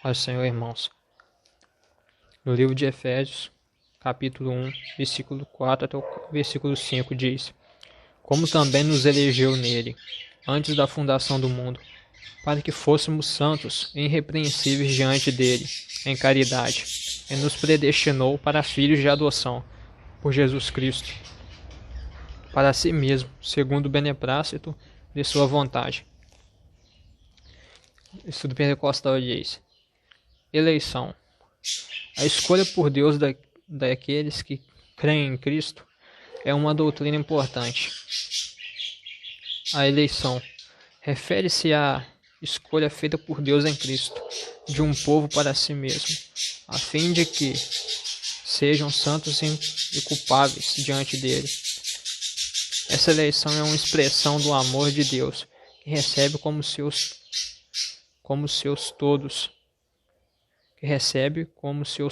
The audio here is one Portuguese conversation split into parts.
Paz do Senhor, irmãos. No livro de Efésios, capítulo 1, versículo 4 até o versículo 5 diz: Como também nos elegeu nele, antes da fundação do mundo, para que fôssemos santos e irrepreensíveis diante dele, em caridade, e nos predestinou para filhos de adoção, por Jesus Cristo, para si mesmo, segundo o beneplácito de sua vontade. Estudo pentecostal diz: Eleição. A escolha por Deus daqueles que creem em Cristo é uma doutrina importante. A eleição refere-se à escolha feita por Deus em Cristo de um povo para si mesmo, a fim de que sejam santos e culpáveis diante dele. Essa eleição é uma expressão do amor de Deus, que recebe como seus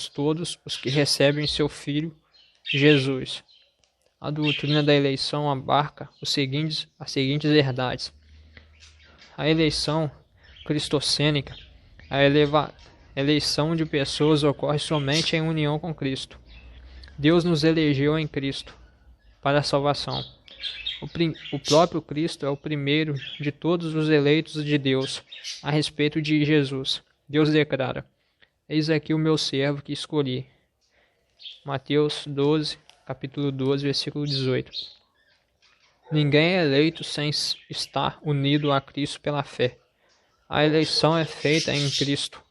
todos os que recebem seu Filho Jesus. A doutrina da eleição abarca as seguintes verdades: a eleição cristocênica. A eleição de pessoas ocorre somente em união com Cristo. Deus nos elegeu em Cristo para a salvação. O próprio Cristo é o primeiro de todos os eleitos de Deus. A respeito de Jesus, Deus declara: Eis aqui o meu servo que escolhi. Mateus 12, capítulo 12, versículo 18. Ninguém é eleito sem estar unido a Cristo pela fé. A eleição é feita em Cristo,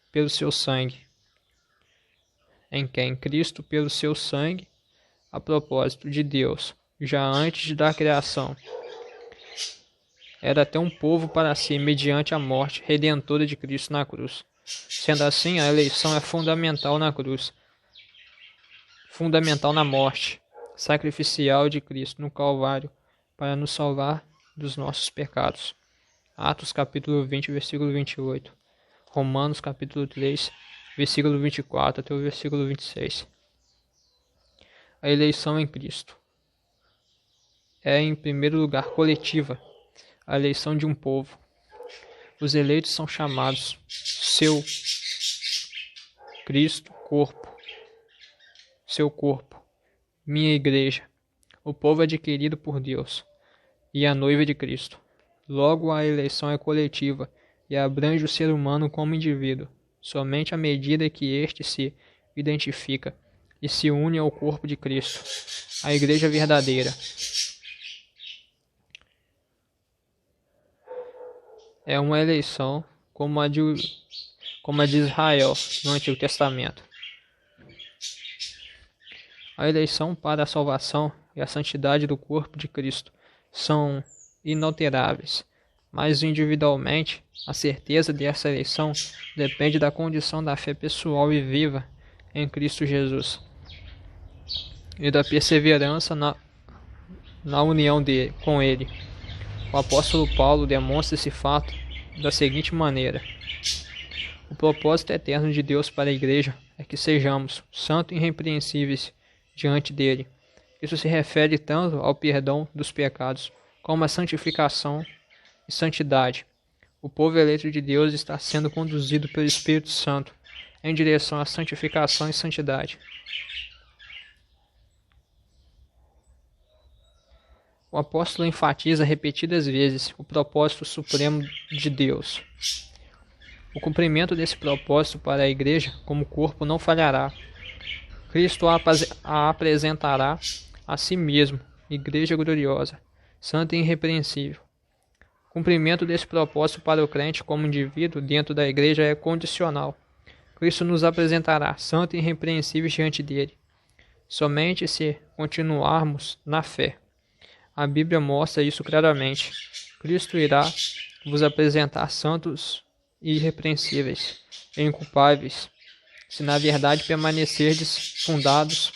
pelo seu sangue. Em quem Cristo, pelo seu sangue, a propósito de Deus, já antes da criação, era até um povo para si, mediante a morte redentora de Cristo na cruz. Sendo assim, a eleição é fundamental na cruz, fundamental na morte sacrificial de Cristo no Calvário, para nos salvar dos nossos pecados. Atos capítulo 20, versículo 28. Romanos capítulo 3, versículo 24 até o versículo 26. A eleição em Cristo é, em primeiro lugar, coletiva, a eleição de um povo. Os eleitos são chamados seu Cristo, seu corpo, minha igreja, o povo adquirido por Deus e a noiva de Cristo. Logo, a eleição é coletiva e abrange o ser humano como indivíduo, somente à medida que este se identifica e se une ao corpo de Cristo, a igreja verdadeira. É uma eleição como a de Israel no Antigo Testamento. A eleição para a salvação e a santidade do corpo de Cristo são inalteráveis, mas individualmente a certeza dessa eleição depende da condição da fé pessoal e viva em Cristo Jesus e da perseverança na união com Ele. O apóstolo Paulo demonstra esse fato da seguinte maneira: o propósito eterno de Deus para a igreja é que sejamos santos e irrepreensíveis diante dele. Isso se refere tanto ao perdão dos pecados como à santificação e santidade. O povo eleito de Deus está sendo conduzido pelo Espírito Santo em direção à santificação e santidade. O apóstolo enfatiza repetidas vezes o propósito supremo de Deus. O cumprimento desse propósito para a igreja como corpo não falhará. Cristo a apresentará a si mesmo, igreja gloriosa, santa e irrepreensível. O cumprimento desse propósito para o crente como indivíduo dentro da igreja é condicional. Cristo nos apresentará santos e irrepreensíveis diante dele, somente se continuarmos na fé. A Bíblia mostra isso claramente. Cristo irá vos apresentar santos e irrepreensíveis e inculpáveis, se na verdade permanecerdes fundados,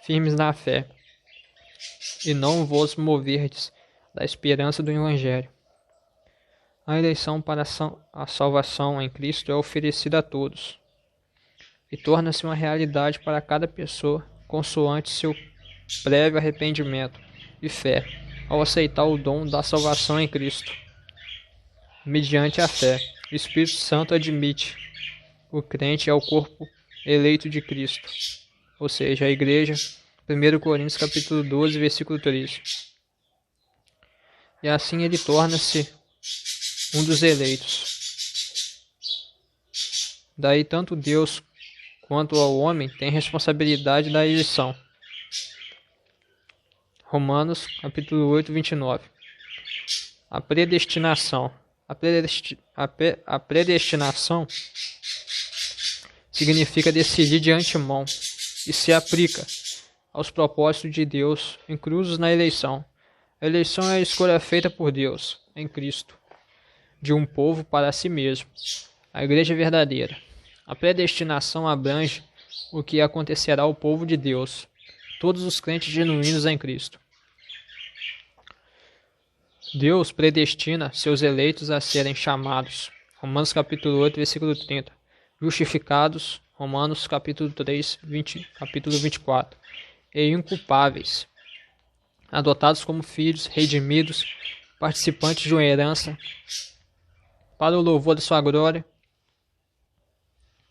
firmes na fé, e não vos moverdes da esperança do Evangelho. A eleição para a salvação em Cristo é oferecida a todos, e torna-se uma realidade para cada pessoa, consoante seu prévio arrependimento e fé, ao aceitar o dom da salvação em Cristo, mediante a fé, O Espírito Santo admite: o crente é o corpo eleito de Cristo, ou seja, a igreja. 1 Coríntios capítulo 12, versículo 3. E assim ele torna-se um dos eleitos. Daí tanto Deus quanto ao homem têm responsabilidade da eleição. Romanos capítulo 8, 29. A predestinação. A predestinação significa decidir de antemão e se aplica aos propósitos de Deus inclusos na eleição. A eleição é a escolha feita por Deus, em Cristo, de um povo para si mesmo, a igreja verdadeira. A predestinação abrange o que acontecerá ao povo de Deus, todos os crentes genuínos em Cristo. Deus predestina seus eleitos a serem chamados. Romanos capítulo 8, versículo 30. Justificados. Romanos capítulo 3, capítulo 24. E inculpáveis. Adotados como filhos, redimidos, participantes de uma herança, para o louvor da sua glória.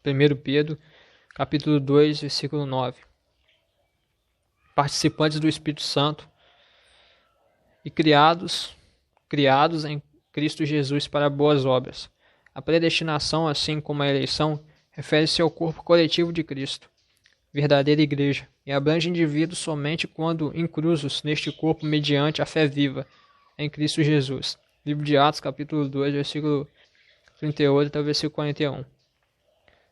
1 Pedro capítulo 2, versículo 9. Participantes do Espírito Santo e criados em Cristo Jesus para boas obras. A predestinação, assim como a eleição, refere-se ao corpo coletivo de Cristo, verdadeira igreja, e abrange indivíduos somente quando inclusos neste corpo mediante a fé viva em Cristo Jesus. Livro de Atos, capítulo 2, versículo 38 até o versículo 41.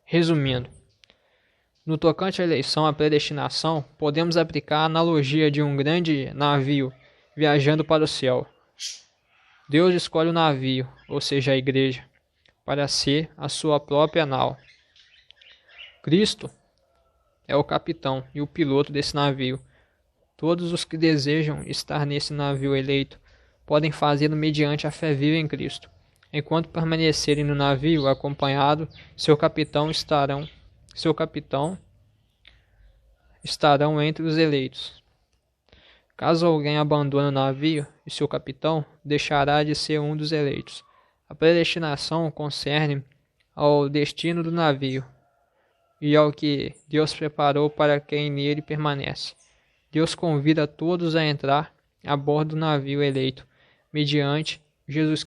Resumindo, no tocante à eleição, à predestinação, podemos aplicar a analogia de um grande navio viajando para o céu. Deus escolhe o navio, ou seja, a igreja, para ser a sua própria nau. Cristo é o capitão e o piloto desse navio. Todos os que desejam estar nesse navio eleito podem fazê-lo mediante a fé viva em Cristo. Enquanto permanecerem no navio acompanhado, seu capitão estarão entre os eleitos. Caso alguém abandone o navio e seu capitão, deixará de ser um dos eleitos. A predestinação concerne ao destino do navio e ao que Deus preparou para quem nele permanece. Deus convida todos a entrar a bordo do navio eleito, mediante Jesus